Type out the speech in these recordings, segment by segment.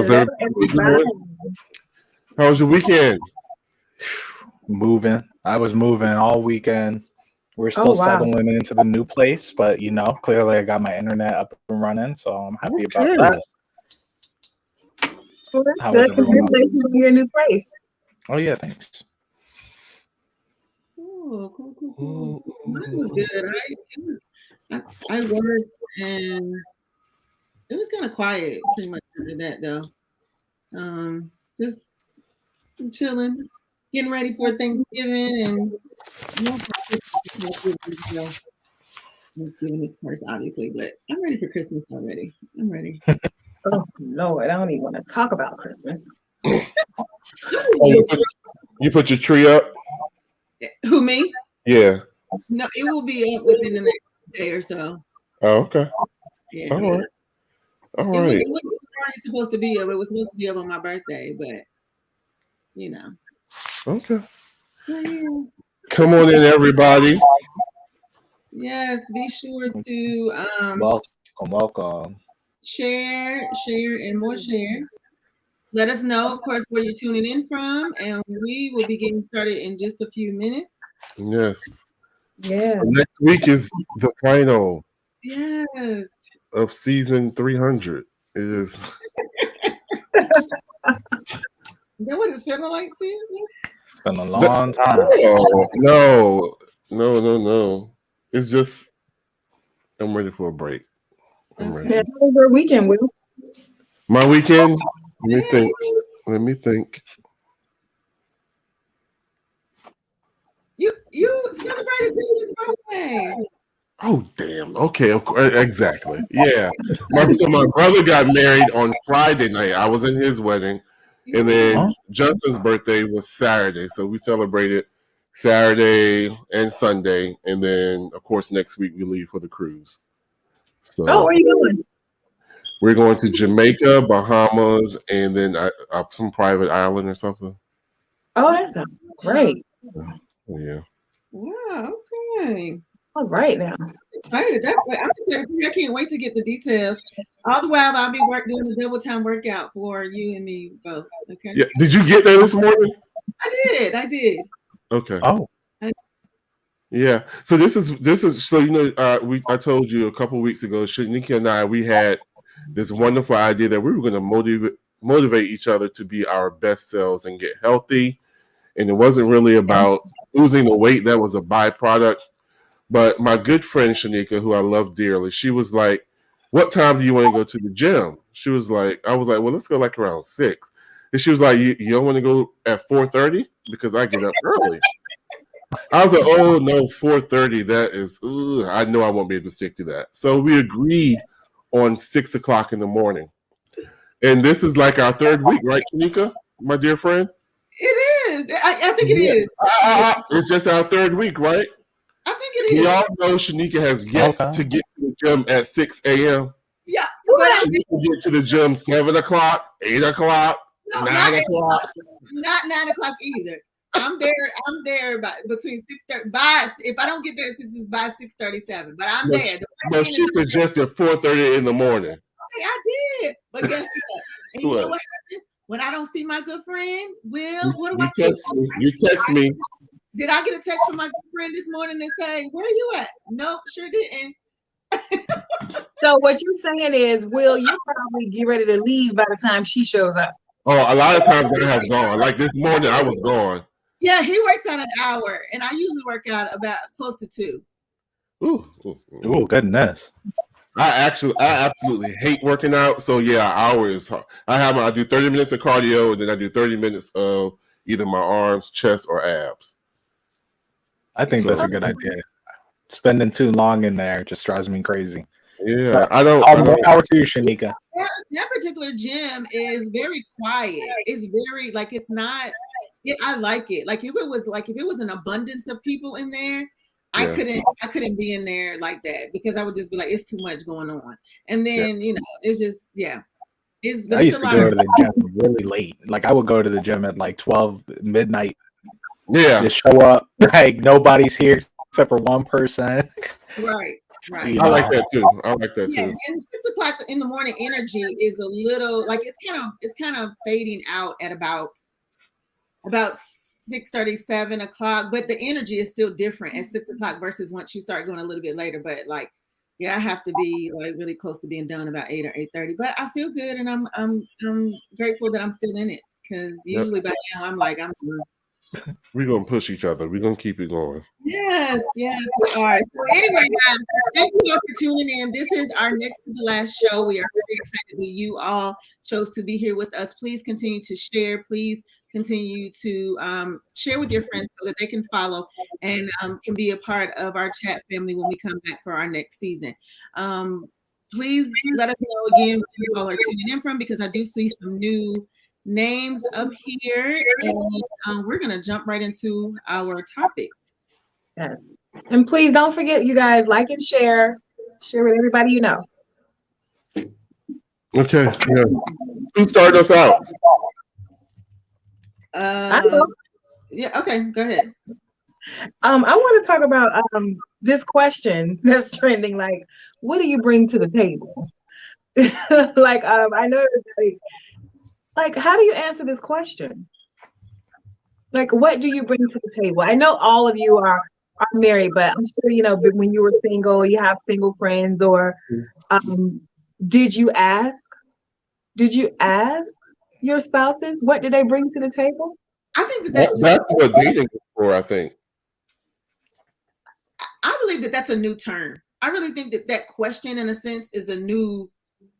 How's everybody doing? How was your weekend? Moving. I was moving all weekend. We're still Oh, wow. settling into the new place, but clearly I got my internet up and running, so I'm happy about Okay. that. Well, that's How was good. everyone else? Congratulations on your new place. Oh yeah, thanks. Oh, cool. Mine was good. I worked and it was kind of quiet pretty much after that though. Just chilling, getting ready for Thanksgiving and Thanksgiving is first, obviously, but I'm ready for Christmas already. I'm ready. Oh, Lord, I don't even want to talk about Christmas. You put your tree up? Who, me? Yeah. No, it will be up within the next day or so. Oh, okay. Yeah. All right. It wasn't already supposed to be up. It was supposed to be up on my birthday, but Okay. Yeah. Come on in, everybody. Yes, be sure to Welcome. share, and more share. Let us know, of course, where you're tuning in from, and we will be getting started in just a few minutes. Yes. Yeah. So next week is the final Yes. of season 300. It is. Is that what it's feeling like, Sam? It's been a long time. No. It's just I'm ready for a break. I'm ready. How was your weekend, Will? My weekend? Let me think. You celebrated Christian's birthday. Oh, damn. Okay, of course. Exactly. Yeah. My brother got married on Friday night. I was in his wedding. And then Justin's birthday was Saturday. So we celebrated Saturday and Sunday. And then, of course, next week we leave for the cruise. So where are you going? We're going to Jamaica, Bahamas, and then some private island or something. Oh, that sounds great. Yeah. Wow, okay. All right now. Excited. I'm excited. I can't wait to get the details. All the while I'll be doing the double time workout for you and me both. Okay. Yeah. Did you get there this morning? I did. Okay. Oh. Yeah. So this is so I told you a couple of weeks ago, Shanika and I, we had this wonderful idea that we were going to motivate each other to be our best selves and get healthy. And it wasn't really about losing the weight. That was a byproduct. But my good friend, Shanika, who I love dearly, she was like, what time do you want to go to the gym? She was like, I was like, well, let's go like around 6. And she was like, you don't want to go at 4:30? Because I get up early. I was like, oh, no, 4:30. That is, I know I won't be able to stick to that. So we agreed on 6 o'clock in the morning. And this is like our third week, right, Shanika, my dear friend? It is. I think it is. It's just our third week, right? I think it is. We all know Shanika has yet to get to the gym at 6 a.m. Yeah, but I need to get to the gym 7 o'clock, 8 o'clock, 9 o'clock. Not 9 o'clock either. I'm there by between 6:30. If I don't get there since it's by 6:37, but I'm there. But she suggested 4:30 in the morning. Okay, I did. But guess what? And you know what happens? When I don't see my good friend, Will, what do I do? You text me. Did I get a text from my good friend this morning and say, where are you at? Nope, sure didn't. So what you're saying is, Will, you probably get ready to leave by the time she shows up. Oh, a lot of times I have gone. Like this morning, I was gone. Yeah, he works out an hour, and I usually work out about close to 2. Ooh, goodness. I absolutely hate working out. So yeah, an hour is hard. I do 30 minutes of cardio, and then I do 30 minutes of either my arms, chest, or abs. I think that's a good idea. Spending too long in there just drives me crazy. Yeah, more power to you, Shanika. That particular gym is very quiet. It's very it's not. Yeah, I like it. Like if it was an abundance of people in there, I couldn't be in there like that because I would just be like, it's too much going on. And then it's just I used to go to the gym really late. Like I would go to the gym at like 12 midnight. Yeah. Just show up. Like nobody's here except for one person. Right. Right. I like that too. I like that Yeah, too. and 6 o'clock in the morning energy is a little like it's kind of fading out at about 6:30, 7 o'clock, but the energy is still different at 6 o'clock versus once you start going a little bit later. But like, yeah, I have to be like really close to being done about 8 or 8:30. But I feel good, and I'm grateful that I'm still in it, because usually by now I'm like I'm done. We're gonna push each other. We're gonna keep it going. Yes, we are. So anyway, guys, thank you all for tuning in. This is our next to the last show. We are very excited that you all chose to be here with us. Please continue to share. Please continue to share with your friends so that they can follow and can be a part of our chat family when we come back for our next season. Please let us know again where you all are tuning in from, because I do see some new names up here, and we're gonna jump right into our topic. Yes, and please don't forget, you guys, like and share with everybody you know. Okay. Yeah. Who started us out? Yeah. Okay. Go ahead. I want to talk about this question that's trending. Like, what do you bring to the table? Like, I know everybody. Like, how do you answer this question? Like, what do you bring to the table? I know all of you are married, but I'm sure, you know, when you were single, you have single friends, or did you ask your spouses what do they bring to the table? I think that's what dating is for, I think. I believe that's a new term. I really think that question, in a sense, is a new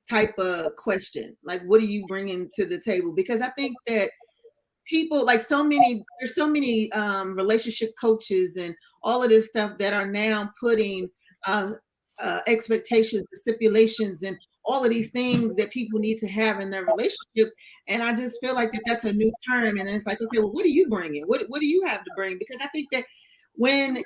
type of question. Like, what are you bringing to the table? Because I think that people, like, there's so many relationship coaches and all of this stuff that are now putting expectations, stipulations, and all of these things that people need to have in their relationships. And I just feel like that's a new term. And it's like, okay, well, what are you bringing? What do you have to bring? Because I think that when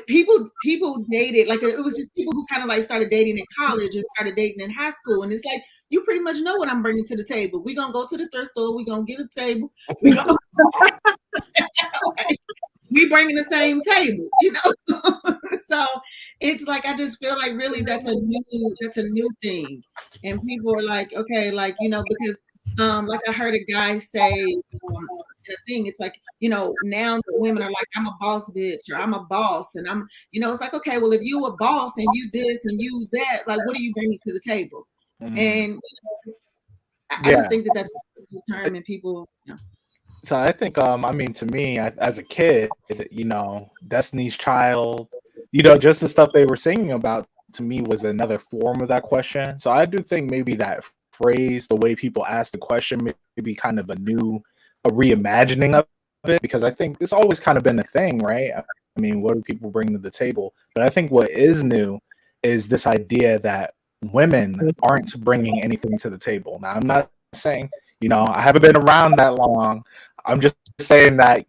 people dated, like, it was just people who kind of like started dating in college and started dating in high school, and it's like, you pretty much know what I'm bringing to the table. We're gonna go to the thrift store, we're gonna get a table, we bringing the same table, you know. So it's like, I just feel like really that's a new thing, and people are like, okay, like, you know, because like I heard a guy say in a thing, it's like, you know, now the women are like, I'm a boss bitch, or I'm a boss, and I'm, you know, it's like, okay, well, if you a boss and you this and you that, like, what are you bringing to the table? And you know, I just think that's a term, and people, you know. So I think, I mean, to me, as a kid, you know, Destiny's Child, you know, just the stuff they were singing about, to me, was another form of that question. So I do think maybe that phrase, the way people ask the question, maybe kind of a reimagining of it, because I think it's always kind of been a thing, right? I mean, what do people bring to the table? But I think what is new is this idea that women aren't bringing anything to the table. Now, I'm not saying, you know, I haven't been around that long. I'm just saying that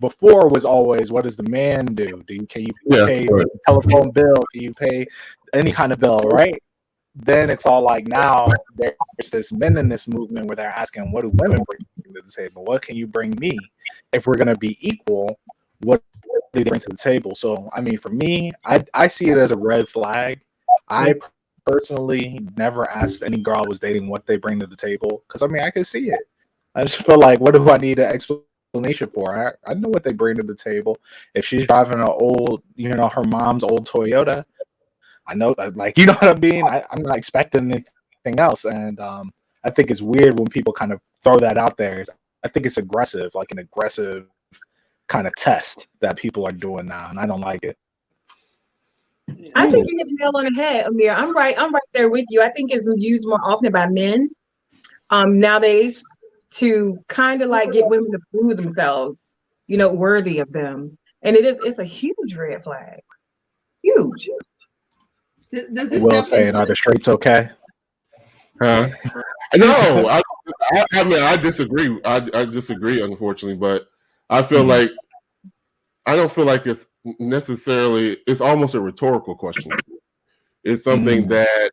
before was always, what does the man do? Can you pay the telephone bill? Can you pay any kind of bill, right? Then it's all like, now there's this men in this movement where they're asking, what do women bring to the table? What can you bring me? If we're going to be equal, what do they bring to the table? So, I mean, for me, I see it as a red flag. I personally never asked any girl I was dating what they bring to the table, because, I mean, I can see it. I just feel like, what do I need an explanation for? I know what they bring to the table. If she's driving an old, you know, her mom's old Toyota, I know, like, you know what I mean? I'm not expecting anything else. And I think it's weird when people kind of throw that out there. I think it's aggressive, like an aggressive kind of test that people are doing now, and I don't like it. I think you hit the nail on the head, Amir. I'm right there with you. I think it's used more often by men nowadays, to kind of like get women to prove themselves, you know, worthy of them. And it's a huge red flag. Huge. Does this Will saying, are the straights okay? No, I mean, I disagree. I disagree, unfortunately, but I feel like, I don't feel like it's necessarily, it's almost a rhetorical question. It's something that,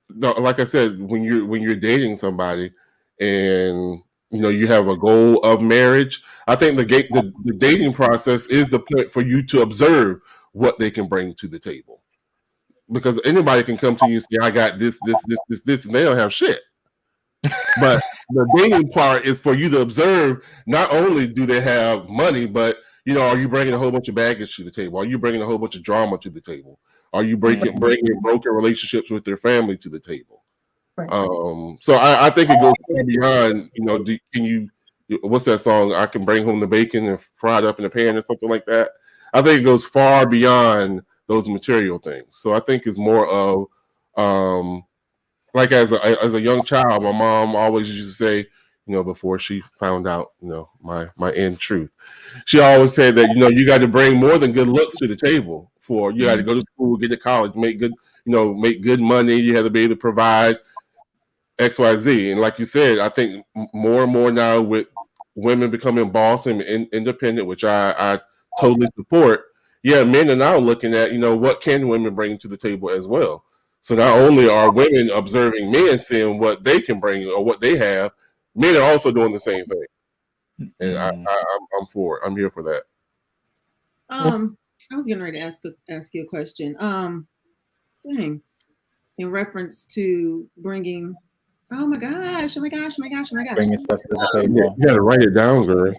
no, like I said, when you're dating somebody and, you know, you have a goal of marriage, I think the dating process is the point for you to observe what they can bring to the table. because anybody can come to you and say, I got this, and they don't have shit. But the dating part is for you to observe, not only do they have money, but are you bringing a whole bunch of baggage to the table? Are you bringing a whole bunch of drama to the table? Are you bringing broken relationships with their family to the table? Right. So I think it goes beyond, can you, what's that song? I can bring home the bacon and fry it up in a pan or something like that. I think it goes far beyond those material things. So I think it's more of, like as a young child, my mom always used to say, before she found out, my end truth, she always said that, you got to bring more than good looks to the table. For you got to go to school, get to college, make good money. You have to be able to provide X, Y, Z. And like you said, I think more and more now with women becoming boss and independent, which I totally support. Yeah, men are now looking at, what can women bring to the table as well. So not only are women observing men, seeing what they can bring or what they have, men are also doing the same thing. And I'm for it. I'm here for that. I was getting ready to ask you a question. In reference to bringing. Oh my gosh! Bringing stuff to the table. You gotta write it down, girl.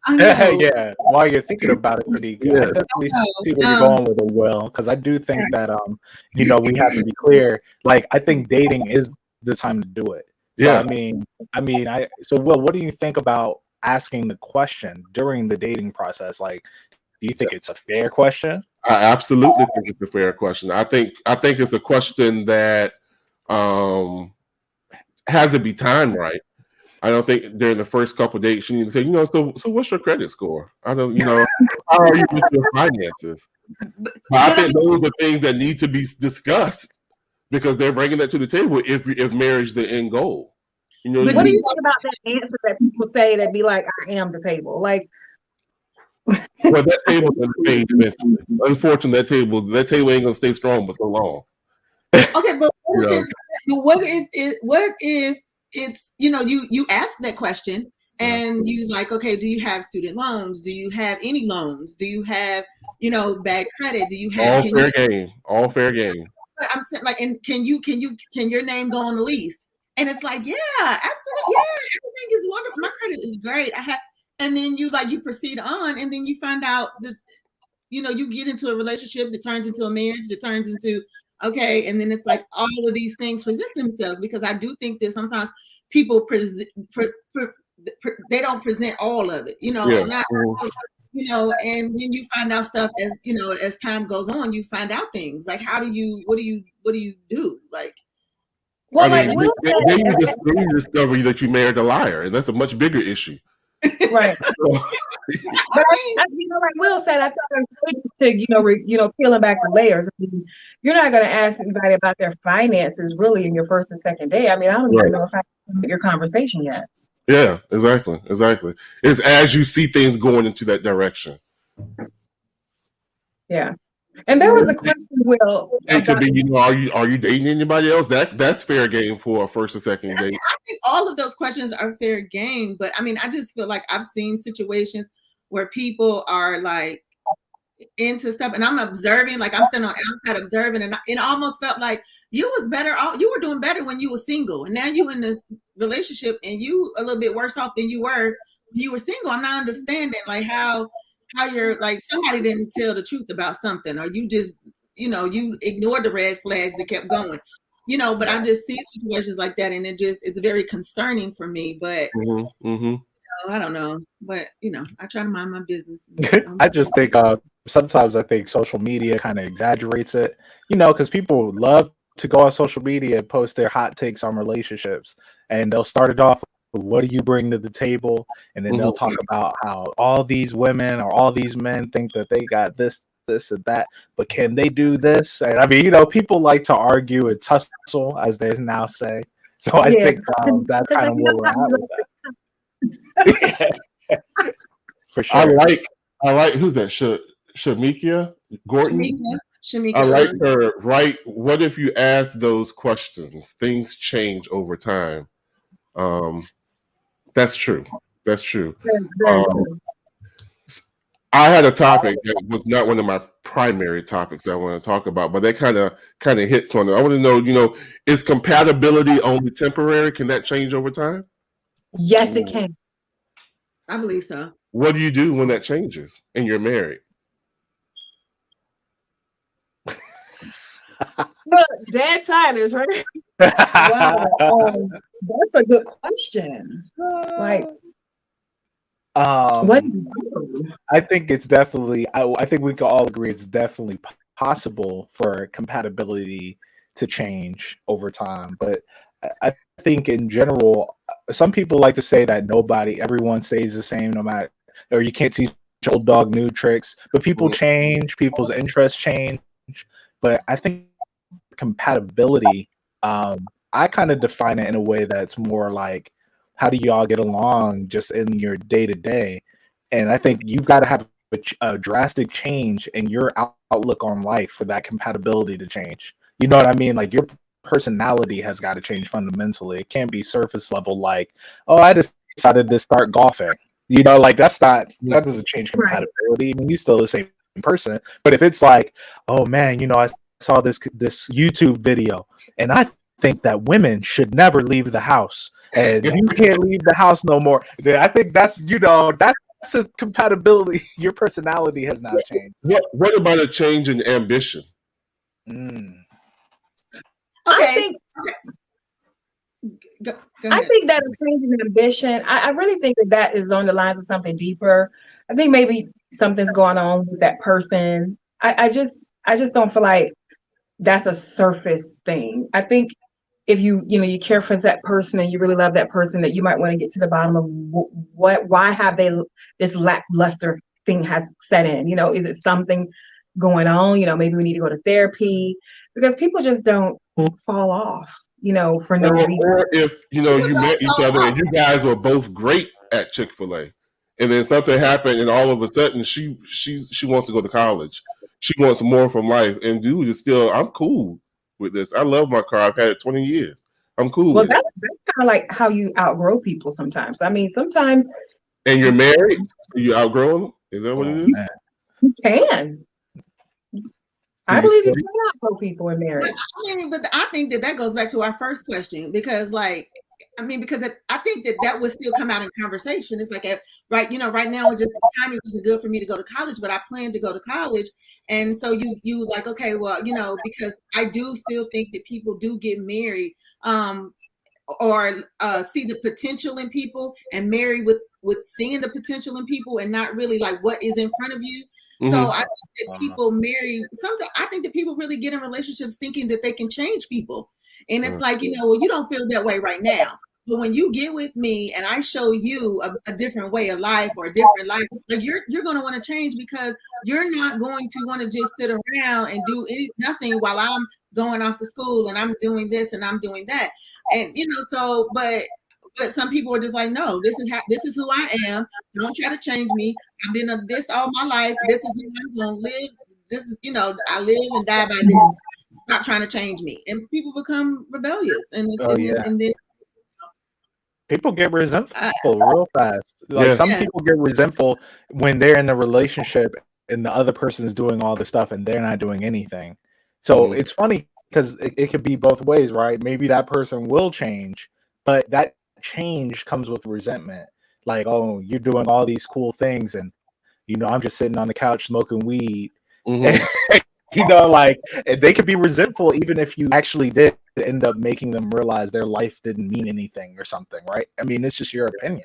I know. Yeah. While you're thinking about it, pretty good. I definitely see where you're going with it, Will, because I do think that we have to be clear. Like, I think dating is the time to do it. So, yeah. So Will, what do you think about asking the question during the dating process? Like, do you think it's a fair question? I absolutely think it's a fair question. I think it's a question that has to be timed right. I don't think during the first couple of dates you need to say, so what's your credit score? I don't, how are you with your finances? But I think those are things that need to be discussed because they're bringing that to the table if marriage is the end goal. What do you think about that answer that people say that be like, I am the table? Like, well, that table doesn't change eventually. Unfortunately, that table ain't gonna stay strong for so long. Okay, but what if it's you ask that question and you like, okay, do you have student loans? Do you have any loans? Do you have bad credit? Do you have all fair game? I'm saying, like, and can your name go on the lease? And it's like, yeah, absolutely, yeah, everything is wonderful. My credit is great. And then you proceed on, and then you find out that you get into a relationship that turns into a marriage, that turns into okay, and then it's like all of these things present themselves because I do think that sometimes people they don't present all of it, not. And then you find out stuff as time goes on. You find out things like what do you do? Like, well, then you discover that you married a liar, and that's a much bigger issue. Right. But like Will said, I thought it was to peeling back the layers. I mean, you're not going to ask anybody about their finances really in your first and second day. I mean, I don't even know if I can your conversation yet. Yeah, exactly. It's as you see things going into that direction. Yeah. And there was a question, Will. It could be, are you dating anybody else? That's fair game for a first or second date. I think all of those questions are fair game, but I mean, I just feel like I've seen situations where people are like into stuff, and I'm observing, like I'm standing on outside observing, and it almost felt like you were doing better when you were single, and now you in this relationship, and you a little bit worse off than you were when you were single. I'm not understanding like how you're like somebody didn't tell the truth about something, or you just you ignored the red flags that kept going, but I just see situations like that, and it's very concerning for me. But I don't know, but I try to mind my business. I just think sometimes I think social media kind of exaggerates it, because people love to go on social media and post their hot takes on relationships, and they'll start it off with what do you bring to the table, and then they'll talk about how all these women or all these men think that they got this and that, but can they do this? And I mean, people like to argue and tussle, as they now say. So I think that's kind of where we're at with that. For sure. I like who's that? Shamika Gordon. Shamika. I like her. Right. What if you ask those questions? Things change over time. That's true. I had a topic that was not one of my primary topics I want to talk about, but that kind of hits on it. I want to know, is compatibility only temporary? Can that change over time? Yes, it can. I believe so. What do you do when that changes and you're married? Look, dead silence, right? Wow, that's a good question. Like, what do you do? I think it's definitely. I think we can all agree it's definitely possible for compatibility to change over time. But I think in general, some people like to say that everyone stays the same no matter, or you can't teach old dog new tricks. But people change, people's interests change. But I think compatibility, I kind of define it in a way that's more like, how do y'all get along just in your day to day? And I think you've got to have a drastic change in your outlook on life for that compatibility to change. You know what I mean? Like your personality has got to change fundamentally. It can't be surface level, like, oh, I decided to start golfing. You know, like that doesn't change compatibility. I mean, you're still the same person. But if it's like, oh man, I saw this YouTube video and I think that women should never leave the house and you can't leave the house no more, then I think that's a compatibility. Your personality has not changed. What about a change in ambition? I think I think that a change in ambition, I really think that is on the lines of something deeper. I think maybe something's going on with that person. I just don't feel like that's a surface thing. I think if you care for that person and you really love that person, that you might want to get to the bottom of why have they this lackluster thing has set in. Is it something going on? Maybe we need to go to therapy, because people just don't fall off, for no reason. Or if you met each other and you guys were both great at Chick-fil-A, and then something happened and all of a sudden she wants to go to college. She wants more from life, and dude is still, I'm cool with this. I love my car. I've had it 20 years. I'm cool with it. That's kind of like how you outgrow people sometimes. I mean, sometimes. And you're married, so you outgrow them? Is that what it is? You can. I believe you can outgrow people in marriage. But I think that goes back to our first question, because I think that would still come out in conversation. It's like, right now, it's just timing wasn't good for me to go to college, but I plan to go to college. And so you like, okay, well, because I do still think that people do get married, or see the potential in people and marry with seeing the potential in people and not really like what is in front of you. Mm-hmm. So I think that people marry, sometimes I think that people really get in relationships thinking that they can change people. And it's like, well, you don't feel that way right now. But when you get with me and I show you a different way of life or a different life, like you're going to want to change, because you're not going to want to just sit around and do nothing while I'm going off to school and I'm doing this and I'm doing that. And, but some people are just like, no, this is who I am. Don't try to change me. I've been this all my life. This is who I'm going to live. This is, I live and die by this. Stop trying to change me. And people become rebellious. And then people get resentful real fast. Like some people get resentful when they're in a relationship and the other person is doing all the stuff and they're not doing anything. So it's funny because it could be both ways, right? Maybe that person will change, but that change comes with resentment. Like, oh, you're doing all these cool things and I'm just sitting on the couch smoking weed. Like, and they could be resentful even if you actually did end up making them realize their life didn't mean anything or something, right? I mean, it's just your opinion.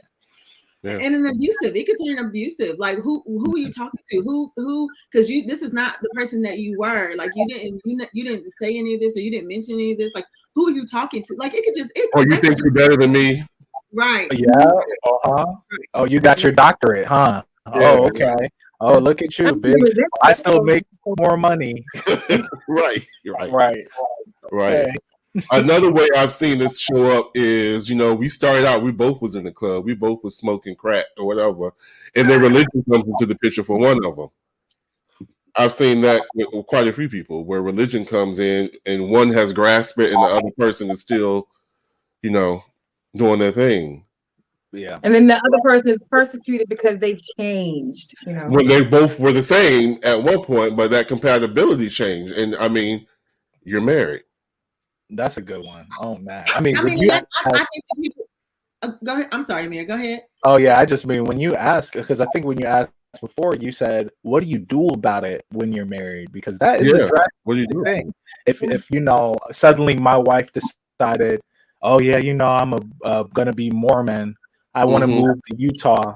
Yeah. And it could turn abusive. Like, who are you talking to? Who? Because this is not the person that you were. Like, you didn't say any of this, or you didn't mention any of this. Like, who are you talking to? Like, it could just. You think you're better than me? Right. Yeah. Oh, you got your doctorate, huh? Yeah, oh, okay. Right. Oh, look at you, big. I still make more money. Right. Okay. Another way I've seen this show up is, we started out, we both was in the club, we both was smoking crack or whatever, and then religion comes into the picture for one of them. I've seen that with quite a few people, where religion comes in and one has grasped it and the other person is still, doing their thing. Yeah. And then the other person is persecuted because they've changed, When they both were the same at one point, but that compatibility changed. And I mean, you're married. That's a good one. Oh man. I mean, I when mean, you and I think that people. Go ahead. I'm sorry, Amir. Go ahead. oh yeah, I just mean when you ask, because I think when you asked before, you said, "What do you do about it when you're married?" Because that is a drastic What do you do? thing. If suddenly my wife decided, "Oh yeah, I'm gonna be Mormon. I want to move to Utah."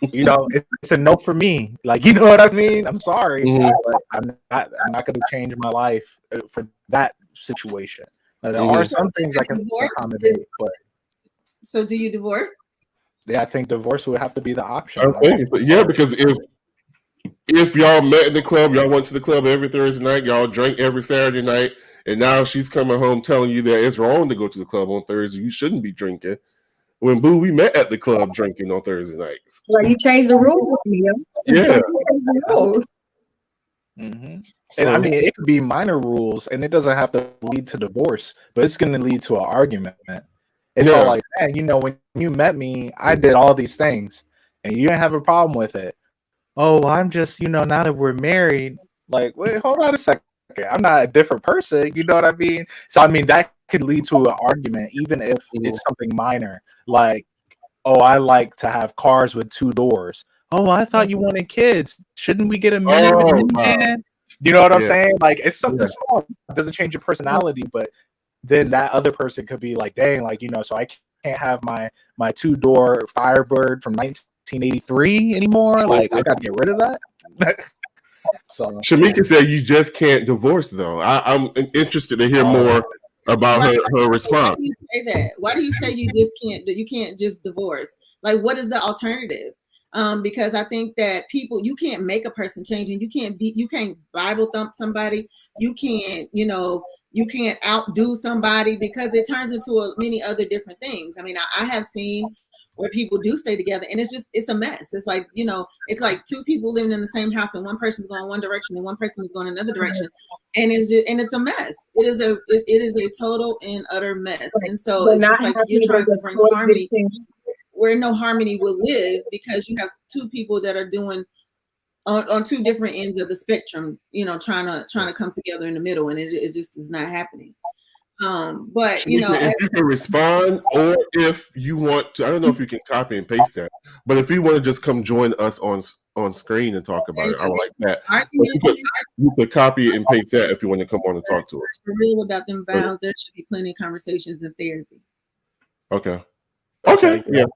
It's a no for me. Like, you know what I mean? I'm sorry, but I'm not going to change my life for that situation. Now, there are some things I can accommodate, but so do you divorce? Yeah, I think divorce would have to be the option. Because if y'all met in the club, y'all went to the club every Thursday night, y'all drank every Saturday night, and now she's coming home telling you that it's wrong to go to the club on Thursday. You shouldn't be drinking. When boo, we met at the club drinking on Thursday nights. Well, you changed the rules, Mia. Yeah. Mm-hmm. And I mean, it could be minor rules, and it doesn't have to lead to divorce, but it's going to lead to an argument. It's all like, man, when you met me, I did all these things, and you didn't have a problem with it. Oh, I'm just, now that we're married, like, wait, hold on a second. I'm not a different person. You know what I mean? So, I mean, that could lead to an argument, even if it's something minor. Like, oh, I like to have cars with 2 doors. Oh, I thought you wanted kids. Shouldn't we get a minivan? You know what I'm saying? Like, it's something small. It doesn't change your personality, but then that other person could be like, dang, like, so I can't have my 2-door Firebird from 1983 anymore. Like, I got to get rid of that. So Shamika said you just can't divorce, though. I'm interested to hear more about her response. Why do you say that? Why do you say you can't just divorce? Like, what is the alternative? Because I think that you can't make a person change, and you can't Bible thump somebody. You can't, you can't outdo somebody, because it turns into many other different things. I mean, I have seen where people do stay together, and it's a mess. It's like, it's like 2 people living in the same house, and one person's going one direction and one person is going another direction, and it's a mess. It is a total and utter mess. And so it's just like you're trying to bring harmony where no harmony will live, because you have 2 people that are doing on 2 different ends of the spectrum, trying to come together in the middle, and it just is not happening. But if you can respond, or if you want to, I don't know if you can copy and paste that, but if you want to just come join us on screen and talk about it, I like that. You could copy and paste that if you want to come on and talk to us. For real about them vows, there should be plenty of conversations in therapy. Okay. Yeah.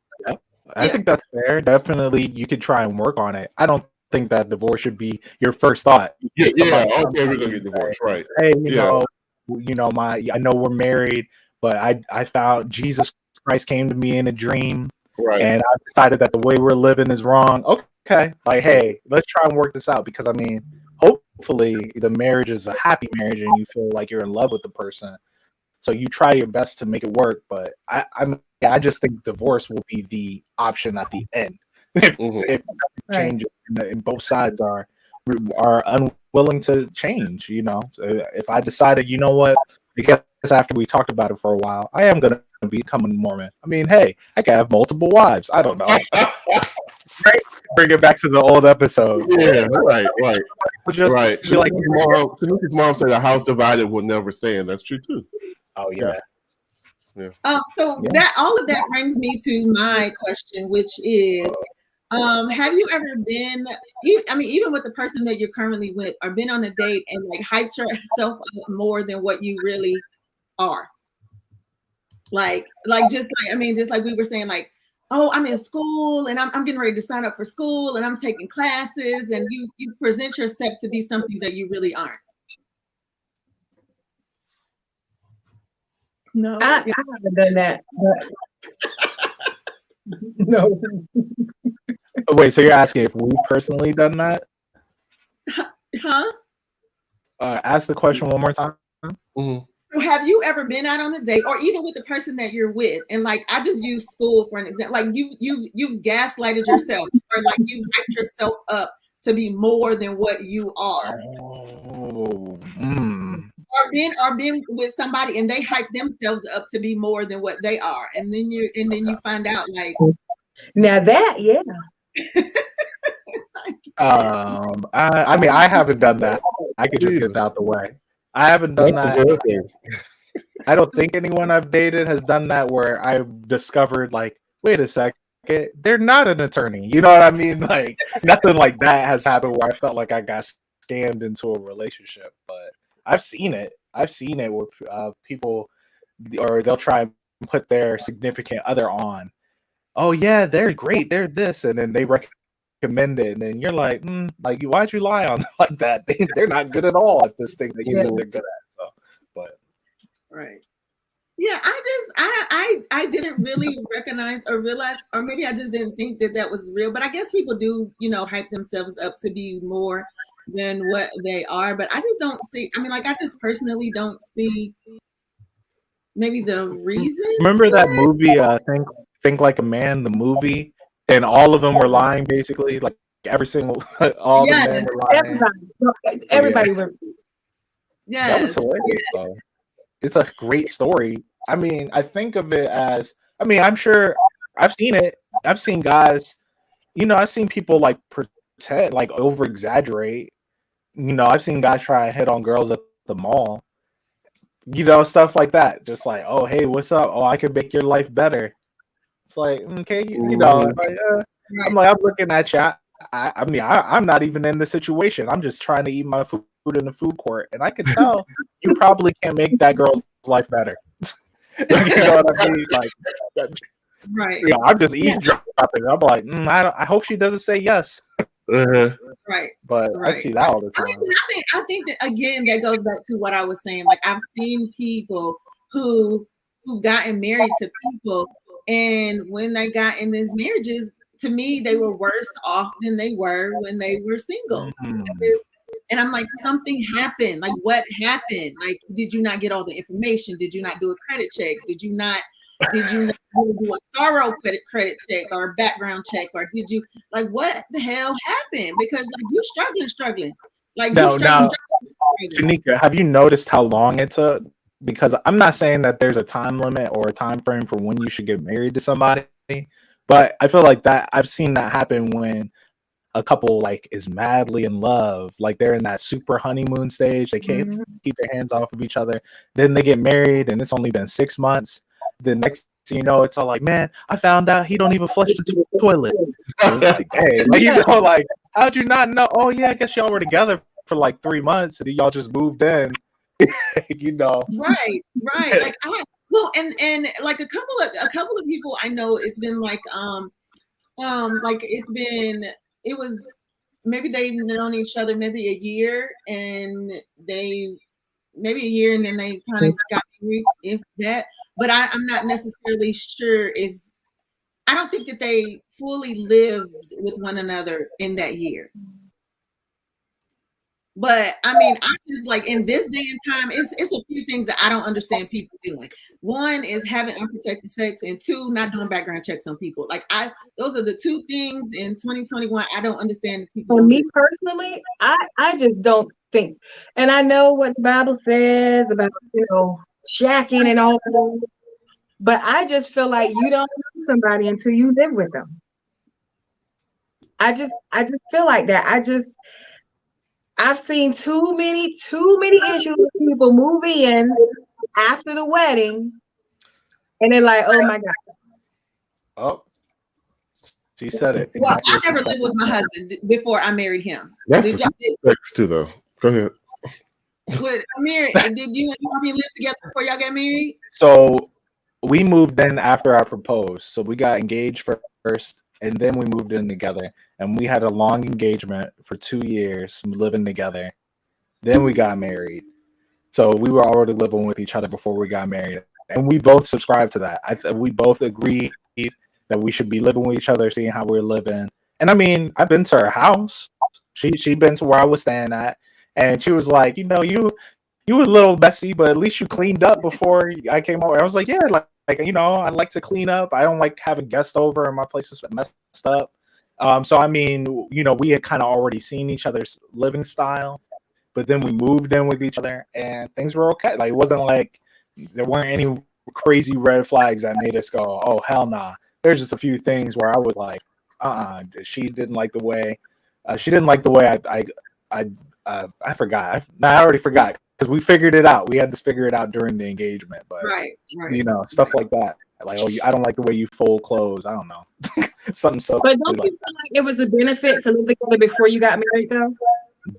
I think that's fair. Definitely, you could try and work on it. I don't think that divorce should be your first thought. Okay, we're gonna get divorced, right? Hey, I know we're married, but I found Jesus Christ came to me in a dream, right? And I decided that the way we're living is wrong. Okay, like, hey, let's try and work this out, because I mean, hopefully the marriage is a happy marriage and you feel like you're in love with the person. So you try your best to make it work, but I just think divorce will be the option at the end if change, and both sides are unwilling to change. If I decided, what, because after we talked about it for a while, I am gonna become a Mormon. I mean, hey, I can have multiple wives. I don't know. Right? Bring it back to the old episode. Yeah, right. Just right. Like Shamika's mom said, a house divided will never stand. That's true too. Oh yeah. That all of that brings me to my question, which is, have you ever been, even with the person that you're currently with, or been on a date and like hyped yourself up more than what you really are? Just like we were saying, like, oh, I'm in school and I'm getting ready to sign up for school and I'm taking classes, and you present yourself to be something that you really aren't. No, I haven't done that. No. Wait, so you're asking if we've personally done that? Huh? Ask the question one more time. Mm-hmm. So have you ever been out on a date, or even with the person that you're with, and like, I just use school for an example, like you've gaslighted yourself, or like you hyped yourself up to be more than what you are? or being with somebody and they hype themselves up to be more than what they are, and then you find out like Now that, yeah. I mean, I haven't done that. I could just get it out the way. I haven't done that. I don't think anyone I've dated has done that where I've discovered like, wait a second, they're not an attorney. You know what I mean? Like nothing like that has happened where I felt like I got scammed into a relationship. But I've seen it. I've seen it where people, or they'll try and put their significant other on. Oh yeah, they're great. They're this, and then they recommend it, and then you're like, like, why'd you lie on like that? They're not good at all at this thing that you said they're good at. So, but right. Yeah, I didn't really recognize or realize, or maybe I just didn't think that was real. But I guess people do, hype themselves up to be more than what they are. But I just don't see. I mean, like I just personally don't see maybe the reason. Remember that movie? Think Like a Man, the movie, and all of them were lying basically. Like every single, all the men were lying. Everybody were. Yeah, that was hilarious. So. It's a great story. I mean, I think of it as, I mean, I'm sure I've seen it. I've seen guys, I've seen people like pretend, like over exaggerate. I've seen guys try and hit on girls at the mall, stuff like that. Just like, oh, hey, what's up? Oh, I can make your life better. It's like, okay, I'm like, I'm looking at you. I mean, I'm not even in the situation. I'm just trying to eat my food in the food court, and I can tell you probably can't make that girl's life better. You know what I mean? Like, right? Yeah, I'm just eavesdropping. I'm like, I hope she doesn't say yes. Right. But I see that all the time. I think that again, that goes back to what I was saying. Like I've seen people who've gotten married to people, and when they got in these marriages, to me, they were worse off than they were when they were single. And I'm like, something happened. Like, what happened? Like, did you not get all the information? Did you not do a credit check? Did you not do a thorough credit check or a background check? Or did you, like, what the hell happened? Because like you're struggling. Like now, struggling. Janika, have you noticed how long it took? Because I'm not saying that there's a time limit or a time frame for when you should get married to somebody, but I feel like that I've seen that happen when a couple like is madly in love, like they're in that super honeymoon stage. They can't keep their hands off of each other. Then they get married, and it's only been 6 months. The next thing you know, it's all like, man, I found out he don't even flush the toilet. Like, hey, like, like, how'd you not know? Oh yeah, I guess y'all were together for like 3 months, and then y'all just moved in. Right. Like and like a couple of people I know, it's been like like it was maybe they've known each other maybe a year, and then they kind of got married, if that. But I'm not necessarily sure if, I don't think that they fully lived with one another in that year. But I mean, I just like in this day and time, it's a few things that I don't understand people doing. One is having unprotected sex, and two, not doing background checks on people. Like those are the two things in 2021 I don't understand people. For me personally, I just don't think, and I know what the Bible says about shacking and all that, but I just feel like you don't know somebody until you live with them. I just feel like that. I've seen too many issues with people move in after the wedding, and they're like, "Oh my God." Oh, she said it. Well, I never lived with my husband before I married him. That's sex too, though. Go ahead. With Amir, did you and me live together before y'all got married? So we moved in after I proposed. So we got engaged first, and then we moved in together. And we had a long engagement for 2 years, living together. Then we got married. So we were already living with each other before we got married. And we both subscribed to that. We both agreed that we should be living with each other, seeing how we're living. And I mean, I've been to her house. She'd been to where I was staying at. And she was like, you were a little messy, but at least you cleaned up before I came over. I was like, yeah, like I like to clean up. I don't like having guests over and my place is messed up. So I mean, we had kind of already seen each other's living style, but then we moved in with each other, and things were okay. Like, it wasn't like there weren't any crazy red flags that made us go, "Oh hell nah." There's just a few things where I was like, she didn't like the way, I forgot. I already forgot because we figured it out. We had to figure it out during the engagement, but right. stuff like that. Like, oh, I don't like the way you fold clothes. I don't know, something so. But don't you feel like it was a benefit to live together before you got married, though?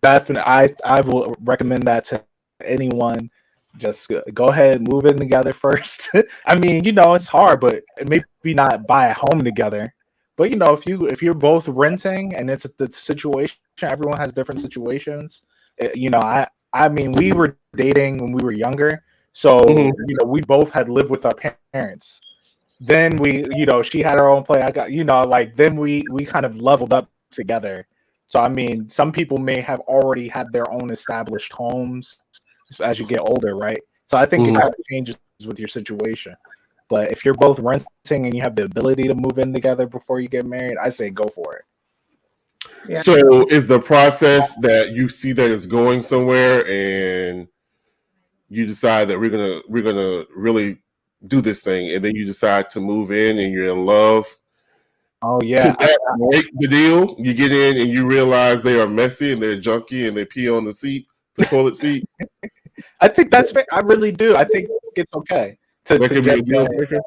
Definitely, I will recommend that to anyone. Just go ahead, move in together first. I mean, it's hard, but maybe not buy a home together. But if you're both renting and it's the situation, everyone has different situations. I mean, we were dating when we were younger, so we both had lived with our parents. Then she had her own place. I got then we kind of leveled up together. So I mean, some people may have already had their own established homes as you get older, right? So I think it kind of changes with your situation. But if you're both renting and you have the ability to move in together before you get married, I say go for it. Yeah. So is the process that you see that it's going somewhere and you decide that we're gonna really do this thing, and then you decide to move in and you're in love? Oh yeah. Could that break the deal? You get in and you realize they are messy and they're junky and they pee on the toilet seat. I think that's fair. I really do. I think it's okay to get a deal breaker.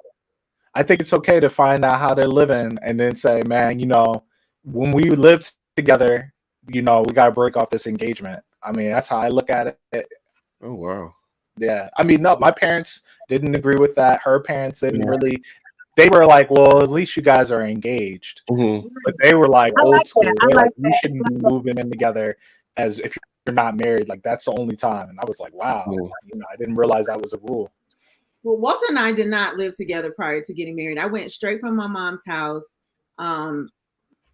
I think it's okay to find out how they're living and then say, man, when we lived together, we got to break off this engagement. I mean, that's how I look at it. Oh, wow. Yeah. I mean, no, my parents didn't agree with that. Her parents didn't really. They were like, well, at least you guys are engaged. Mm-hmm. But they were like old school. They're like, you shouldn't be moving in together as if you're not married. Like, that's the only time. And I was like, wow. I didn't realize that was a rule. Well, Walter and I did not live together prior to getting married. I went straight from my mom's house to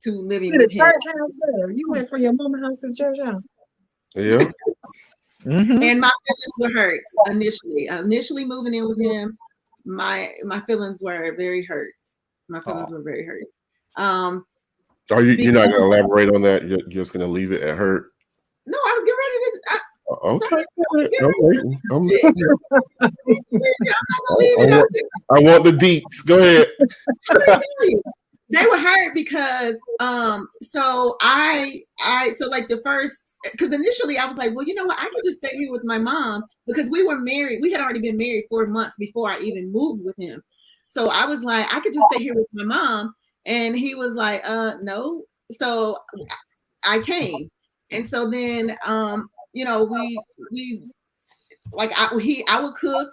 living with him. You went from your mom's house to church house. Yeah. Mm-hmm. And my feelings were hurt initially. Initially moving in with him, my feelings were very hurt. My feelings were very hurt. Are you're not going to elaborate on that? You're just going to leave it at hurt? No, I was getting ready to. Okay. I'm listening. I want the deets. Go ahead. They were hurt because so like the first, because initially I was like, well, you know what, I could just stay here with my mom because we were married. We had already been married 4 months before I even moved with him. So I was like, I could just stay here with my mom. And he was like, no. So I came. And so then we like I would cook,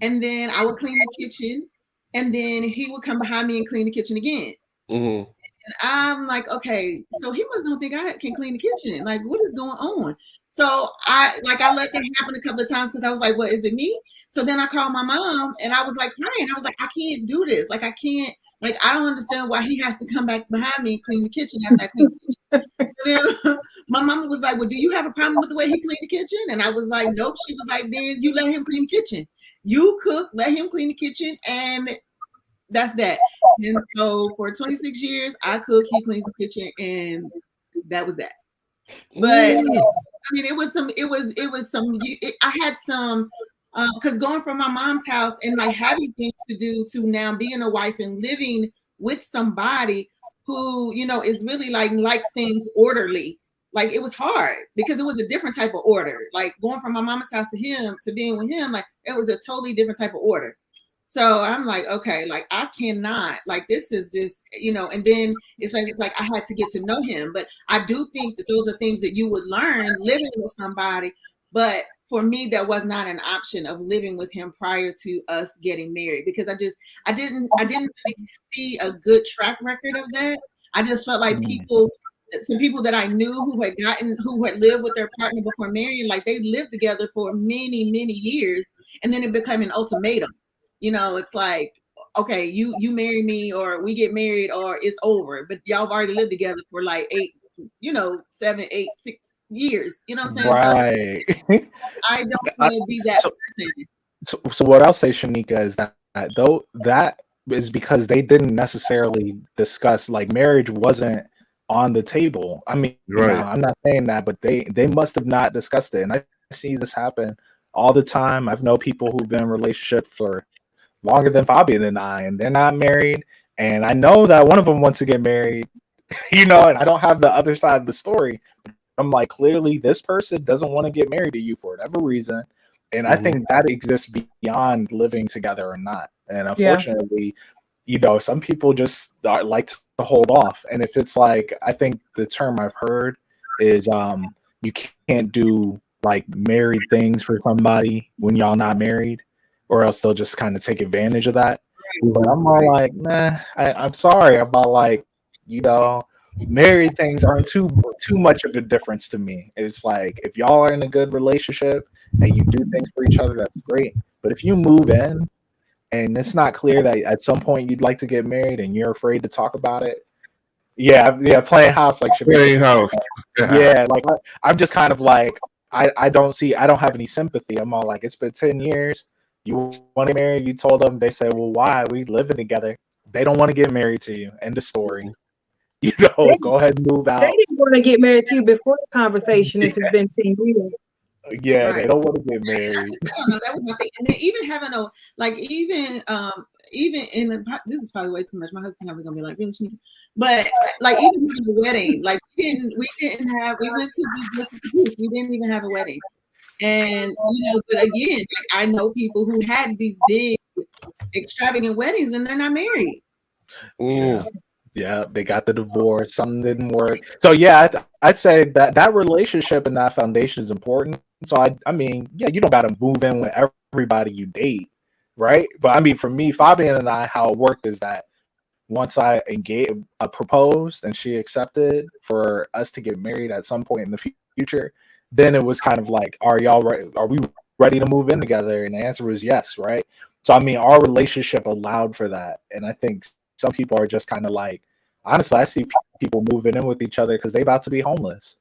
and then I would clean the kitchen, and then he would come behind me and clean the kitchen again. Mm-hmm. And I'm like, okay, so he must don't think I can clean the kitchen. Like, what is going on? So I let that happen a couple of times because I was like, well, is it me? So then I called my mom and I was like crying. I was like, I can't do this. Like, I can't. Like, I don't understand why he has to come back behind me and clean the kitchen after I clean the kitchen. So then my mom was like, well, do you have a problem with the way he cleaned the kitchen? And I was like, nope. She was like, then you let him clean the kitchen. You cook, let him clean the kitchen, and that's that. And so for 26 years, I cook, he cleans the kitchen, and that was that. But I mean, I had some, because going from my mom's house and like having things to do to now being a wife and living with somebody who, is really likes things orderly. Like, it was hard because it was a different type of order. Like, going from my mama's house to him, to being with him, like, it was a totally different type of order. So I'm like, okay, like, I cannot, like, this is just, and then it's like I had to get to know him. But I do think that those are things that you would learn living with somebody. But for me, that was not an option of living with him prior to us getting married, because I didn't really see a good track record of that. I just felt like some people that I knew who had lived with their partner before marrying, like, they lived together for many, many years, and then it became an ultimatum. It's like, okay, you marry me or we get married or it's over. But y'all have already lived together for like 7, 8, 6 years. You know what I'm saying? Right. So I don't want to be that person. So what I'll say, Shanika, is that though that is because they didn't necessarily discuss, like, marriage wasn't on the table. I mean, Right. I'm not saying that, but they must have not discussed it. And I see this happen all the time. I've known people who've been in a relationship for longer than Fabian and I, and they're not married. And I know that one of them wants to get married, and I don't have the other side of the story. I'm like, clearly this person doesn't want to get married to you for whatever reason. And I think that exists beyond living together or not. And unfortunately, some people just like to hold off. And if it's like, I think the term I've heard is you can't do like married things for somebody when y'all not married, or else they'll just kind of take advantage of that. But I'm all like, nah, I'm sorry about like, married things aren't too much of a difference to me. It's like if y'all are in a good relationship and you do things for each other, that's great. But if you move in and it's not clear that at some point you'd like to get married and you're afraid to talk about it, playing house like Playing house. like I'm just kind of like I don't have any sympathy. I'm all like, it's been 10 years. You want to get married? You told them. They say, well, why? We living together. They don't want to get married to you. End of story. Go ahead and move out. They didn't want to get married to you before the conversation if it's been 10 years. Yeah, they don't want to get married. I don't know. That was my thing. And then even having even in the, this is probably way too much. My husband probably gonna be like, really sneaky. But like even having a wedding, like we went to this, we didn't even have a wedding. And but again, like I know people who had these big extravagant weddings and they're not married. Yeah, they got the divorce. Something didn't work. So I'd say that relationship and that foundation is important. So I mean, you don't got to move in with everybody you date, right? But I mean, for me, Fabian and I, how it worked is that once I proposed and she accepted for us to get married at some point in the future, then it was kind of like, are we ready to move in together? And the answer was yes, right? So I mean, our relationship allowed for that, and I think some people are just kind of like, honestly, I see people moving in with each other because they about to be homeless.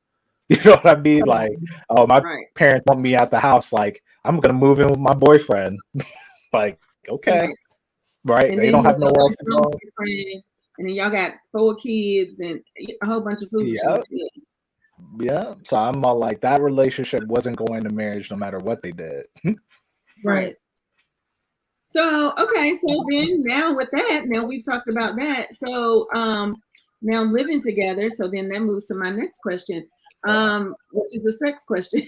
You know what I mean? Like, oh, my parents want me out the house. Like, I'm gonna move in with my boyfriend. Like, okay, right? And they don't have nowhere else to go. And then y'all got 4 kids and a whole bunch of foolishness. Yeah. So I'm all like, that relationship wasn't going to marriage no matter what they did. Right. So, okay. So then now with that, now we've talked about that. So now living together. So then that moves to my next question, which is a sex question.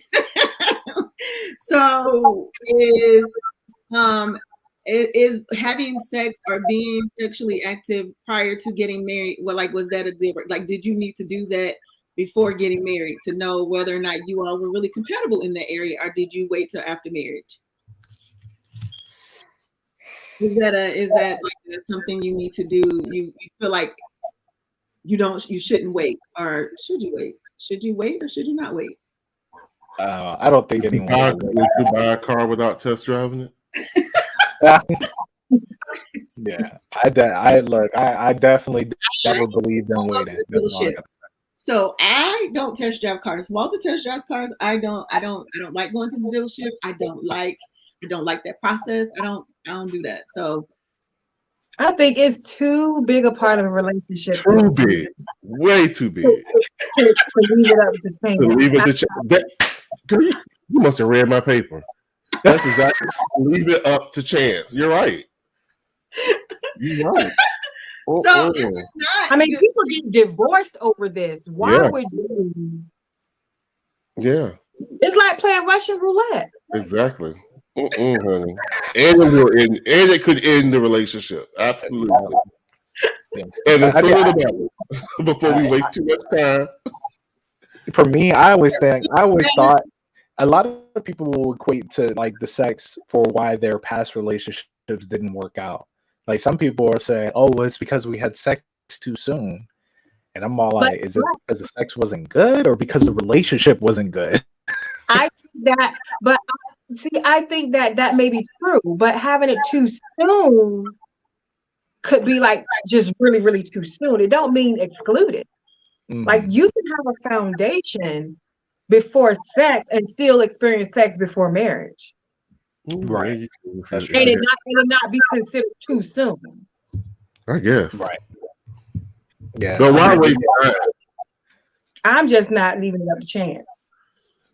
So is having sex or being sexually active prior to getting married, well, like, was that a different, like, did you need to do that before getting married to know whether or not you all were really compatible in that area, or did you wait till after marriage? Is that like something you need to do? You feel like you shouldn't wait, or should you wait? Should you wait or should you not wait? I don't think anyone would you buy a car without test driving it. Yeah, I definitely never believed in waiting. So I don't test drive cars. Walter test drives cars. I don't like going to the dealership. I don't like that process. I don't do that. So I think it's too big a part of a relationship. Too big, way too big. To leave it up to chance. To leave it to you must have read my paper. That's exactly. Leave it up to chance. You're right. You're right. So if it's not, I mean, people get divorced over this. Why would you? Yeah. It's like playing Russian roulette. Exactly. Honey. And it could end the relationship. Absolutely. And the sooner the better. Before we waste too much time. For me, I always thought a lot of people will equate to like the sex for why their past relationships didn't work out. Like some people are saying, "Oh, it's because we had sex too soon," and I'm all like, "Is it because the sex wasn't good, or because the relationship wasn't good?" I think that, but I think that may be true. But having it too soon could be like just really, really too soon. It don't mean excluded. Like you can have a foundation before sex and still experience sex before marriage. Right. And it not be considered too soon. I guess. Right. Yeah. But why waste time? I'm just not leaving it up to chance.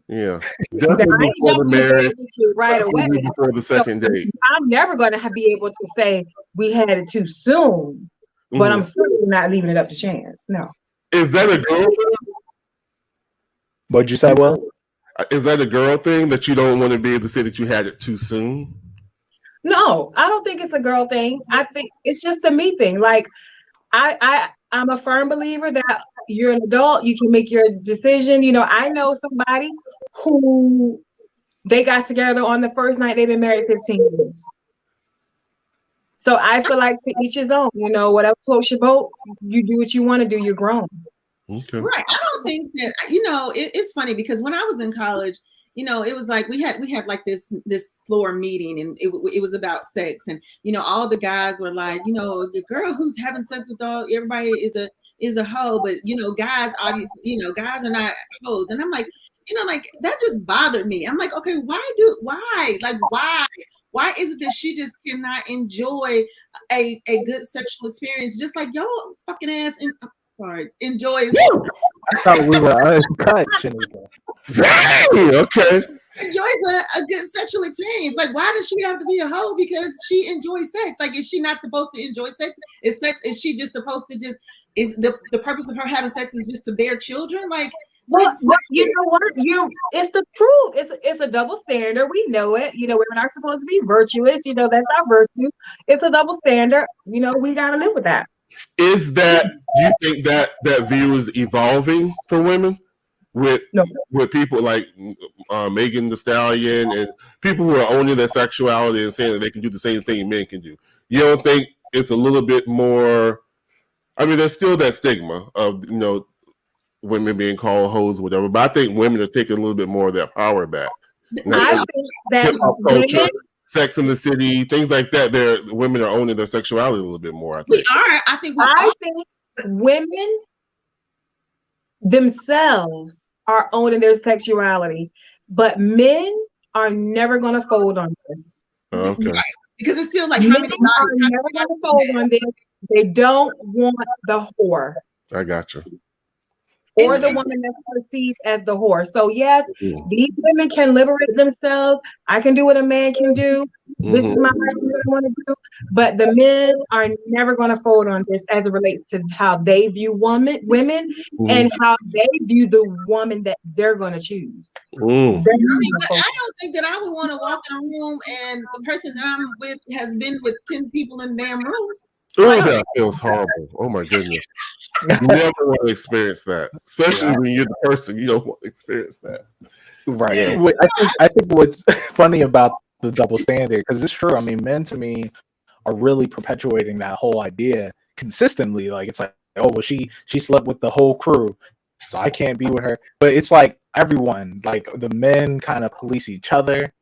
Yeah, Now, definitely I ain't before the jumping in marriage, bed with you right away. definitely before the So second date. I'm never going to be able to say we had it too soon, but Mhm. I'm certainly not leaving it up to chance. No. Is that a girl What'd you say, Will? thing? Is that a girl thing that you don't want to be able to say that you had it too soon? No, I don't think it's a girl thing. I think it's just a me thing. Like I'm a firm believer that you're an adult, you can make your decision. You know, I know somebody who they got together on the first night, they've been married 15 years. So I feel like to each his own, you know, whatever floats your boat, you do what you want to do, you're grown. Okay. Right. I don't think that, it's funny because when I was in college, it was like we had like this floor meeting, and it was about sex, and all the guys were like, the girl who's having sex with everybody is a hoe, but guys obviously, guys are not hoes, and I'm like, like that just bothered me. I'm like, okay, why is it that she just cannot enjoy a good sexual experience just like yo fucking ass enjoys I thought we were uncut, Shanika. Dang, okay. enjoys a good sexual experience. Like, why does she have to be a hoe because she enjoys sex? Like, is she not supposed to enjoy sex? Is she just supposed to is the purpose of her having sex is just to bear children? Like, Well, you know what? It's the truth. It's a double standard. We know it. You know, women are supposed to be virtuous. You know, that's our virtue. It's a double standard. You know, we gotta live with that. Is that, do you think that view is evolving for women with No. people like Megan Thee Stallion and people who are owning their sexuality and saying that they can do the same thing men can do? You don't think it's a little bit more? I mean, there's still that stigma of women being called hoes, or whatever. But I think women are taking a little bit more of their power back. I think that Hip hop culture, Sex in the City, things like that. Women are owning their sexuality a little bit more. I think we are. I think women themselves are owning their sexuality, but men are never going to fold on this. Okay. Right. Because it's still like Men how many are never going to fold on this. They don't want the whore. I got you. Or the woman that's perceived as the whore. So yes, these women can liberate themselves. I can do what a man can do. This is my life, what I want to do. But the men are never going to fold on this as it relates to how they view women, and how they view the woman that they're going to choose. I don't think that I would want to walk in a room and the person that I'm with has been with 10 people in the damn room. Oh, that feels horrible. Oh my goodness. You never want to experience that. Especially when you're the person, you don't want to experience that. Right. Yeah. I think what's funny about the double standard, because it's true. I mean, men to me are really perpetuating that whole idea consistently. Like it's like, oh well, she slept with the whole crew, so I can't be with her. But it's like everyone, like the men kind of police each other.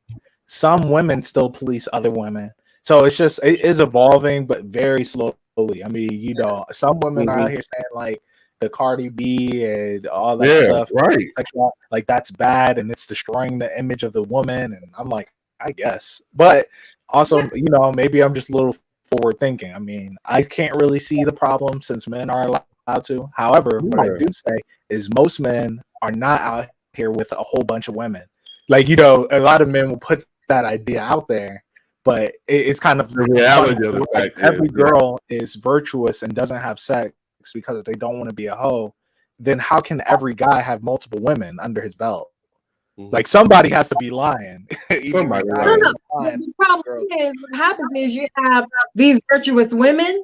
Some women still police other women. So it is evolving, but very slowly. I mean, some women are out here saying like the Cardi B and all that stuff, right? Like that's bad and it's destroying the image of the woman. And I'm like, I guess, but also, maybe I'm just a little forward thinking. I mean, I can't really see the problem since men are allowed to. However, what I do say is most men are not out here with a whole bunch of women. Like, a lot of men will put that idea out there. But it's kind of the reality of the fact every girl is virtuous and doesn't have sex because they don't want to be a hoe. Then how can every guy have multiple women under his belt? Like somebody has to be lying. Somebody. The problem is what happens is you have these virtuous women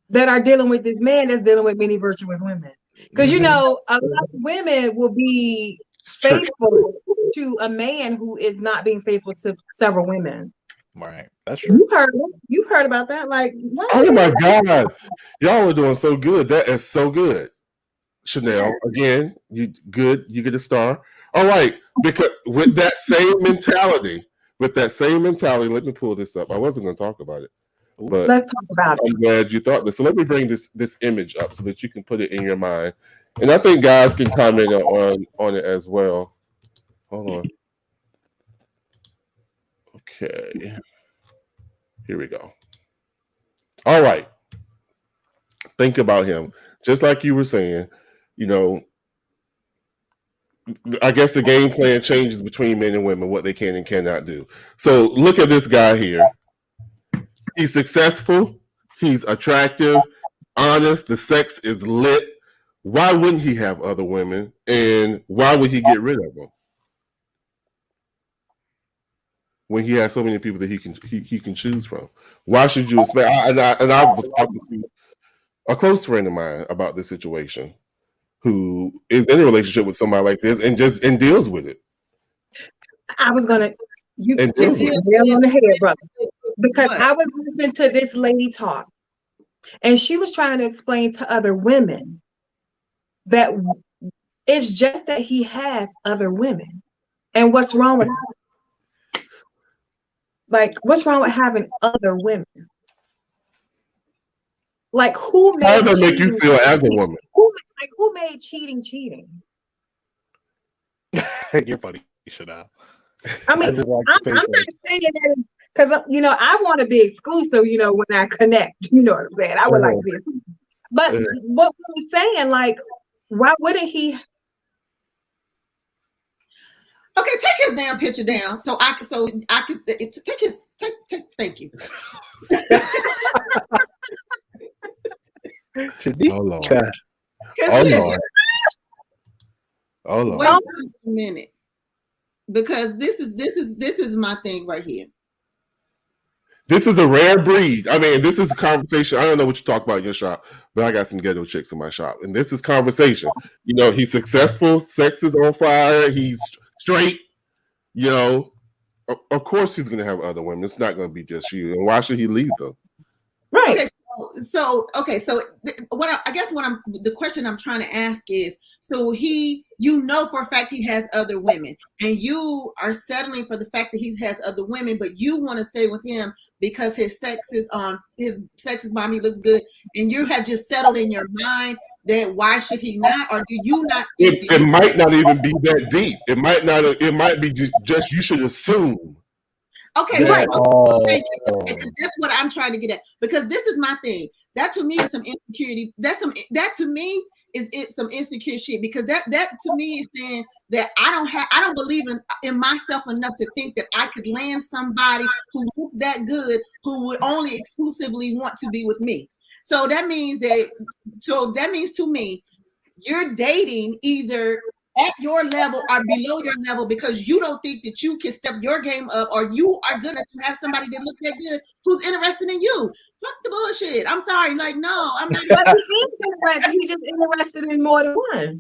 that are dealing with this man that's dealing with many virtuous women. Because a lot of women will be faithful to a man who is not being faithful to several women. Right, that's true. You've heard about that, like oh my god, y'all are doing so good. That is so good, Chanel. Again, you get a star. All right, because with that same mentality, let me pull this up. I wasn't going to talk about it, but let's talk about it. I'm glad you thought this. So let me bring this image up so that you can put it in your mind, and I think guys can comment on it as well. Hold on. Okay. Here we go. All right. Think about him. Just like you were saying, I guess the game plan changes between men and women, what they can and cannot do. So look at this guy here. He's successful. He's attractive, honest. The sex is lit. Why wouldn't he have other women? And why would he get rid of them when he has so many people that he can choose from? Why should you expect? I was talking to a close friend of mine about this situation, who is in a relationship with somebody like this and deals with it. I was gonna you And just hit the nail on the head, brother. Because What? I was listening to this lady talk, and she was trying to explain to other women that it's just that he has other women. And what's wrong with what's wrong with having other women? Like who made How does that make you feel as a woman? Who made cheating? You're funny, Chanel. I mean, I'm not saying that because I want to be exclusive. When I connect, you know what I'm saying. I would like this, but what we're saying, like, why wouldn't he? Okay, take his damn picture down so I could take his take. Thank you. Oh Lord. Oh Lord. Oh Lord. Wait a minute, because this is my thing right here. This is a rare breed. I mean, this is a conversation. I don't know what you talk about in your shop, but I got some ghetto chicks in my shop, and this is conversation. He's successful. Sex is on fire. He's straight. Of course he's going to have other women. It's not going to be just you. And why should he leave them? Right. Okay, so the question I'm trying to ask is, so for a fact he has other women, and you are settling for the fact that he has other women, but you want to stay with him because his sex is mommy looks good, and you have just settled in your mind that why should he not, or do you not think it might not even be that deep. It might be just you should assume. Okay, right. Thank you. Because that's what I'm trying to get at. Because this is my thing. That to me is some insecurity. That to me is some insecure shit. Because that to me is saying that I don't believe in myself enough to think that I could land somebody who looks that good, who would only exclusively want to be with me. So that means to me, you're dating either at your level or below your level because you don't think that you can step your game up, or you are gonna have somebody that looks that good who's interested in you. Fuck the bullshit. I'm sorry. Like, no, I'm not. But he's just interested in more than one.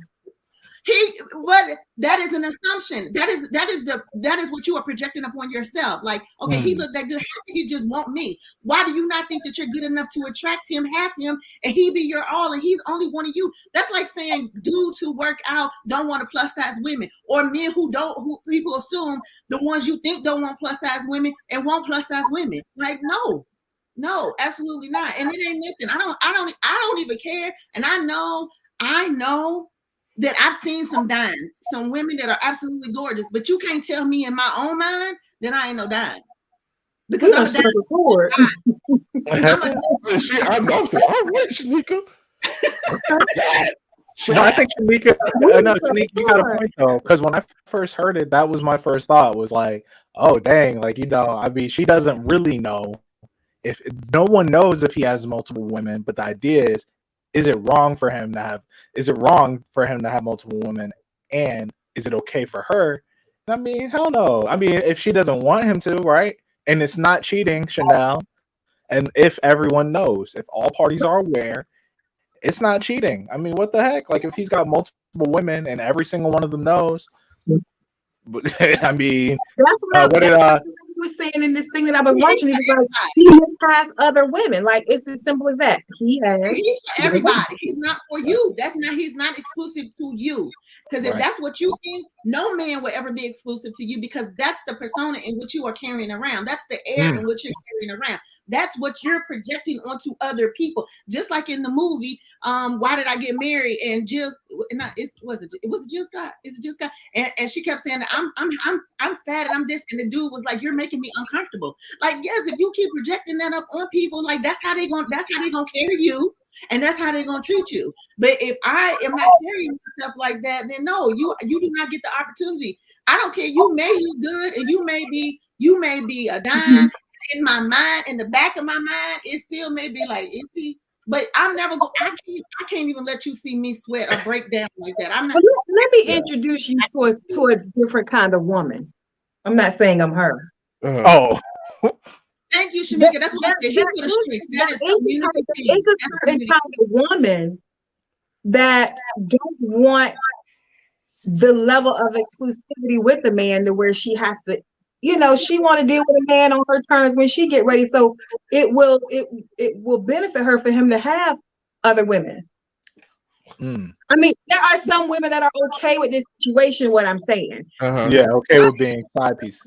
But that is an assumption. That is what you are projecting upon yourself. Like, okay, he looked that good. How can he just want me? Why do you not think that you're good enough to attract him, have him, and he be your all, and he's only one of you? That's like saying dudes who work out don't want a plus size women, or men who people assume the ones you think don't want plus size women and want plus size women. Like, no, absolutely not. And it ain't nothing. I don't even care. And I know that I've seen some dimes, some women that are absolutely gorgeous, but you can't tell me in my own mind that I ain't no dime. Because I'm a dime. I know. All right, Shanika. No, I think Shanika, you got a point though, because when I first heard it, that was my first thought. Was like, oh dang, like I mean, she doesn't really know if no one knows if he has multiple women, but the idea is it wrong for him to have multiple women, and is it okay for her? I mean, hell no. I mean, if she doesn't want him to, right? And it's not cheating, Chanel. And if everyone knows, if all parties are aware, it's not cheating. I mean, what the heck? Like, if he's got multiple women and every single one of them knows, I mean, that's what I was saying in this thing that I was watching. He was like, he just has other women. Like, it's as simple as that. He's for everybody. He's not for you. He's not exclusive to you. Because if that's what you think, no man will ever be exclusive to you, because that's the persona in which you are carrying around. That's the air in which you're carrying around. That's what you're projecting onto other people. Just like in the movie, Why Did I Get Married? And Jill, was it Jill Scott? Is it Jill Scott? And she kept saying, I'm fat and I'm this, and the dude was like, you're making making me uncomfortable. Like, yes, if you keep projecting that up on people, like that's how they're gonna carry you, and that's how they're gonna treat you. But if I am not carrying myself like that, then no, you do not get the opportunity. I don't care. You may look good, and you may be a dime. In my mind, in the back of my mind, it still may be like, is he? But I'm never going. I can't even let you see me sweat or break down like that. I'm not. Well, let me introduce you to a different kind of woman. I'm not saying I'm her. Oh. Thank you, Shamika. That's what I said. He put a streaks. That is community. It's a certain kind of woman that don't want the level of exclusivity with the man to where she has to, she want to deal with a man on her terms when she get ready. So it will benefit her for him to have other women. I mean, there are some women that are okay with this situation. What I'm saying, yeah, okay with being side pieces.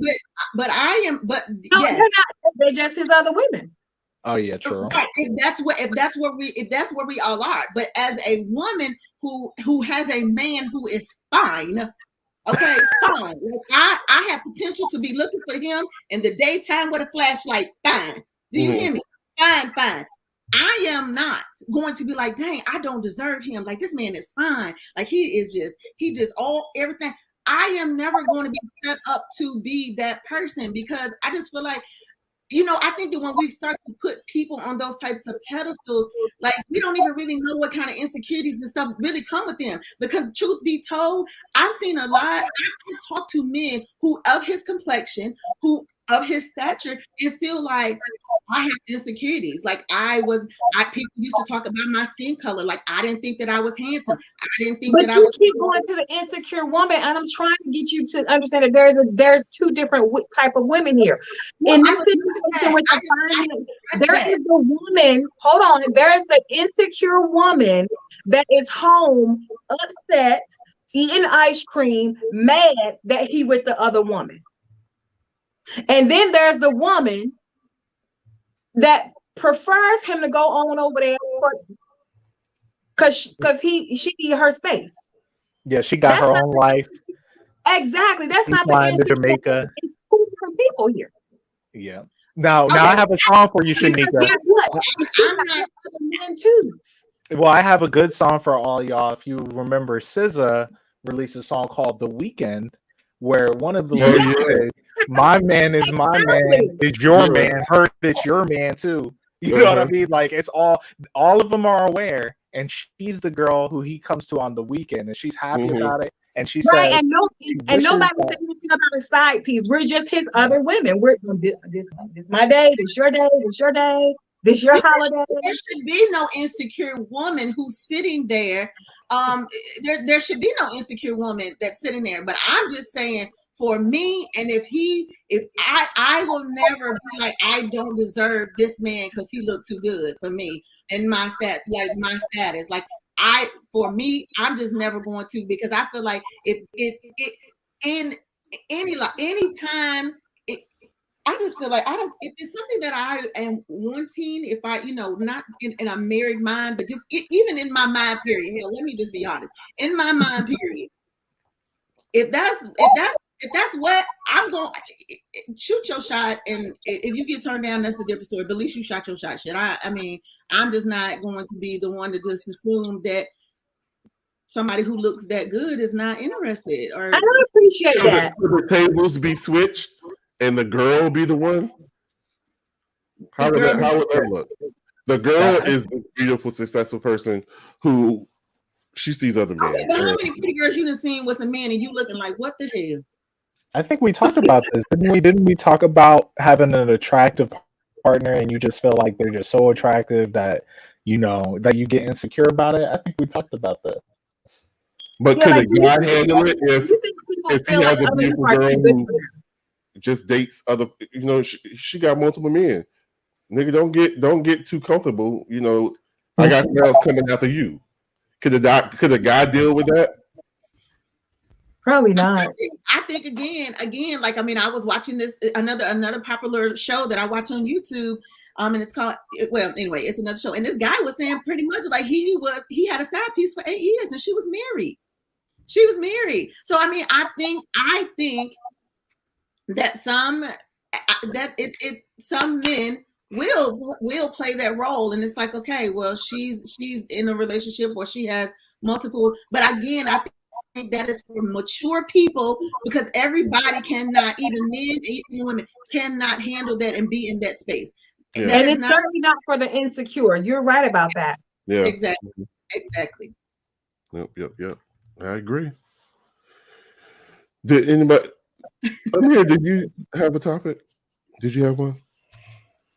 But I am. But no, yes, they're not. They're just his other women. Oh yeah, true. Right. If that's where we all are. But as a woman who has a man who is fine, okay, fine. Like I have potential to be looking for him in the daytime with a flashlight. Fine. Do you hear me? Fine. I am not going to be like, dang, I don't deserve him. Like, this man is fine. Like, he just all everything. I am never going to be set up to be that person because I just feel like, I think that when we start to put people on those types of pedestals, like we don't even really know what kind of insecurities and stuff really come with them. Because truth be told, I've seen a lot. I talk to men who of his complexion, who of his stature, and still like, I have insecurities. Like people used to talk about my skin color. Like I didn't think that I was handsome. I didn't think but that you I was. Keep going to the insecure woman, and I'm trying to get you to understand that there's two different type of women here. In this situation, with there is the woman. Hold on, there is the insecure woman that is home, upset, eating ice cream, mad that he with the other woman. And then there's the woman that prefers him to go on over there because she need her space. Yeah, she got her own life. Exactly. That's not the answer. Jamaica. It's two different people here. Yeah. Now I have a song for you, Shanika. Guess what? I'm not men too. Well, I have a good song for all y'all. If you remember, SZA released a song called "The Weekend," where one of the lyrics says, "My man is my man, is your man. Her, it's your man too." You know what I mean? Like it's all of them are aware, and she's the girl who he comes to on the weekend, and she's happy about it. And she said, and nobody said anything about a side piece. We're just his other women. We're this my day. This your day. This your day. This your holiday. There should be no insecure woman who's sitting there. There should be no insecure woman that's sitting there. But I'm just saying, for me, and if I will never be like, I don't deserve this man because he looked too good for me and my status. Like for me, I'm just never going to, because I feel like in any time. I just feel like if it's something that I am wanting, if I, not in a married mind, but just even in my mind period. Hell, let me just be honest. In my mind period, if that's what I'm going, shoot your shot, and if you get turned down, that's a different story. But at least you shot your shot. Shit, I mean, I'm just not going to be the one to just assume that somebody who looks that good is not interested. Or I don't appreciate that. The tables be switched. And the girl be the one? How would that look? The girl is a beautiful, successful person who she sees other men. Okay, but how many pretty girls you done seen with a man and you looking like, what the hell? I think we talked about this. Didn't we talk about having an attractive partner and you just feel like they're just so attractive that that you get insecure about it? I think we talked about that. But could a guy handle it if he has a beautiful girl who just dates other, she got multiple men. Nigga, don't get too comfortable. I got something else coming after you. Could a guy deal with that? Probably not. I think again, like, I mean, I was watching this another popular show that I watch on YouTube. And it's called, well, anyway, it's another show. And this guy was saying pretty much like he had a side piece for 8 years and she was married. So I mean, I think that some that it some men will play that role, and it's like, okay, well, she's in a relationship or she has multiple, but again, I think that is for mature people, because everybody cannot, even men, even women, cannot handle that and be in that space. Yeah. That And is it's not certainly not for the insecure. You're right about that. Yeah. exactly. Yep. I agree. Did anybody? Amir, did you have a topic? Did you have one?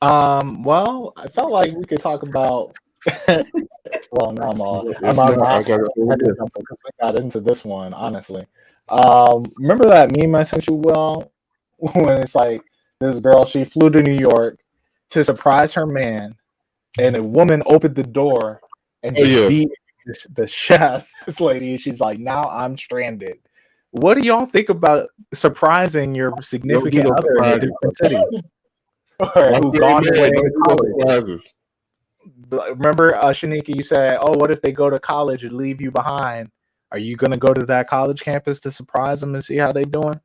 Well, I felt like we could talk about. Well, no, If not, I got it over here. I got into this one, honestly. Remember that meme I sent you, Will, when it's like this girl, she flew to New York to surprise her man, and a woman opened the door and Oh, just yes. beat the chef, this lady. She's like, now I'm stranded. What do y'all think about surprising your significant no other in a surprises. different city? Or Like who you're gone mad, away don't to do no college? surprises. Remember, Shanika, you said, "Oh, what if they go to college and leave you behind? Are you gonna go to that college campus to surprise them and see how they doing?"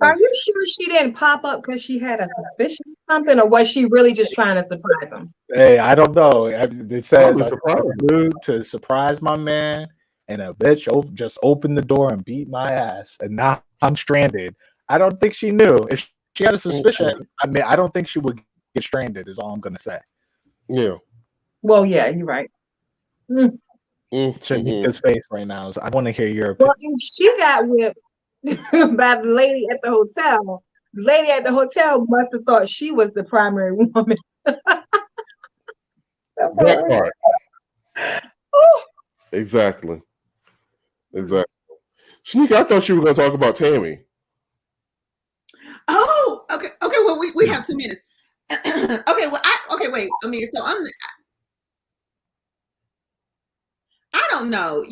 Are you sure she didn't pop up because she had a suspicion of something, or was she really just trying to surprise him? Hey, I don't know. It says Probably I surprised. flew to surprise my man, and a bitch just opened the door and beat my ass, and now I'm stranded. I don't think she knew. If she had a suspicion, I mean, I don't think she would get stranded. Is all I'm gonna say. Yeah. Well, yeah, you're right. Shanika's face right now. So I want to hear your Well, opinion. if she got whipped by the lady at the hotel, the lady at the hotel must have thought she was the primary woman. That's That part. Ooh. Exactly. Shanika, I thought you were going to talk about Tammy. Oh, okay. Well, we have 2 minutes. Wait, Amir. So I don't know.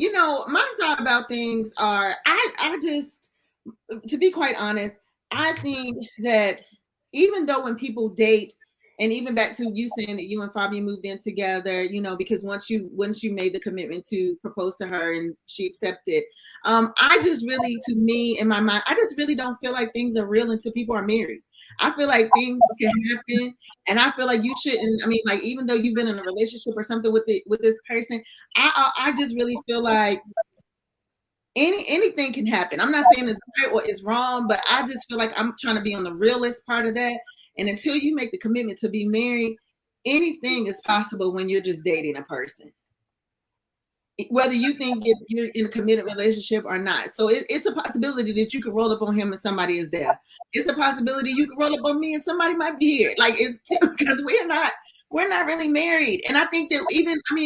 My thought about things are, I just, to be quite honest, I think that even though when people date, and even back to you saying that you and Fabian moved in together, because once you made the commitment to propose to her and she accepted, I just really, to me, in my mind, I just really don't feel like things are real until people are married. I feel like things can happen, and I feel like you shouldn't. I mean, like, even though you've been in a relationship or something with this person, I just really feel like anything can happen. I'm not saying it's right or it's wrong, but I just feel like I'm trying to be on the realist part of that. And until you make the commitment to be married, anything is possible when you're just dating a person, whether you think you're in a committed relationship or not. So it's a possibility that you could roll up on him and somebody is there. It's a possibility you could roll up on me and somebody might be here. Like, it's because we're not really married. And I think that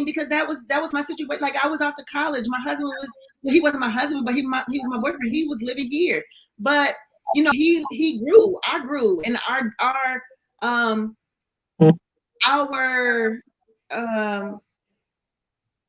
because that was my situation. Like, I was off to college. My husband he wasn't my husband, but he was my boyfriend. He was living here. But he grew, I grew, and our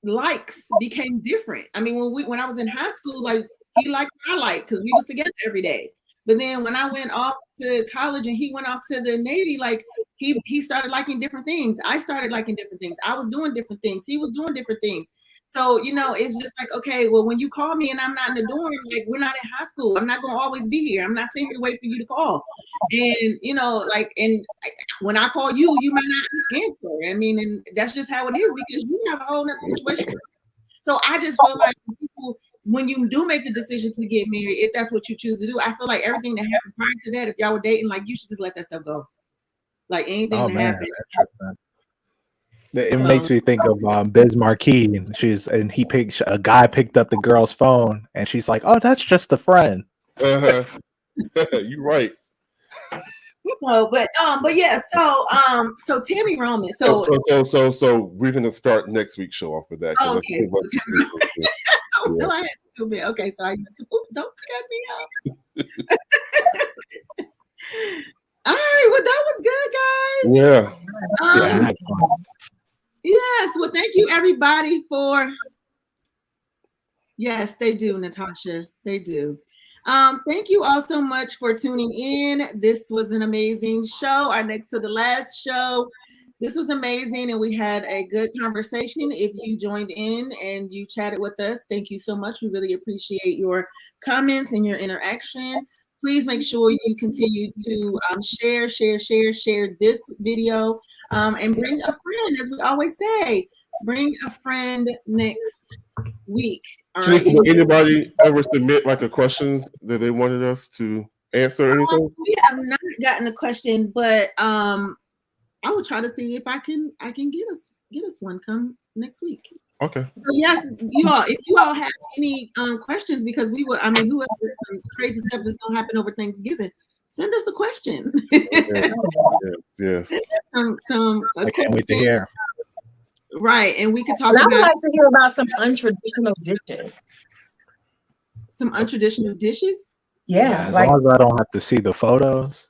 likes became different. I mean, when I was in high school, like, he liked what I liked because we was together every day. But then when I went off to college and he went off to the Navy, like, he started liking different things. I started liking different things. I was doing different things. He was doing different things. So, it's just like, okay, well, when you call me and I'm not in the dorm, like, we're not in high school. I'm not going to always be here. I'm not sitting here waiting for you to call. And, and when I call you, you might not answer. I mean, and that's just how it is because you have a whole nother situation. So I just feel like people, when you do make the decision to get married, if that's what you choose to do, I feel like everything that happened prior to that, if y'all were dating, like, you should just let that stuff go. Like, anything that happened. It makes me think of Biz Marquis, and a guy picked up the girl's phone, and she's like, "Oh, that's just a friend." You're right. So, but yeah, so Tammy Roman. So we're gonna start next week's show off with that. Okay. Yeah. I had to be okay. So I used to don't cut me out. All right, well, that was good, guys. Yeah. Yes. Well, thank you, everybody, for. Yes, they do, Natasha. They do. Thank you all so much for tuning in. This was an amazing show. Our next to the last show. This was amazing, and we had a good conversation. If you joined in and you chatted with us, thank you so much. We really appreciate your comments and your interaction. please make sure you continue to share this video, and bring a friend. As we always say, bring a friend next week. All right. Did anybody ever submit like a questions that they wanted us to answer or anything? We have not gotten a question, but I will try to see if I can get us one come next week. Okay. So yes, you all, if you all have any questions, because we will, I mean, whoever some crazy stuff that's gonna happen over Thanksgiving, send us a question. Yes. I can't wait to hear. Right, and we could talk And I about would like to hear about some untraditional dishes. some untraditional dishes. Yeah, As like long as I don't have to see the photos.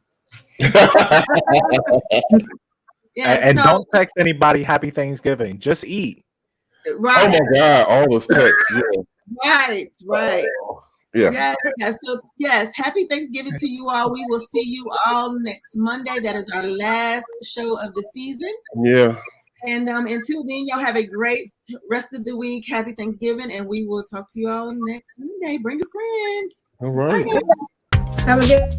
Yeah, And so, don't text anybody Happy Thanksgiving. Just eat. right. Oh my God, all those texts. Yeah. Right. Yeah. Yes. So yes, happy Thanksgiving to you all. We will see you all next Monday. That is our last show of the season. Yeah. And until then, y'all have a great rest of the week. Happy Thanksgiving, and we will talk to you all next Monday. Bring a friend. All right. have a good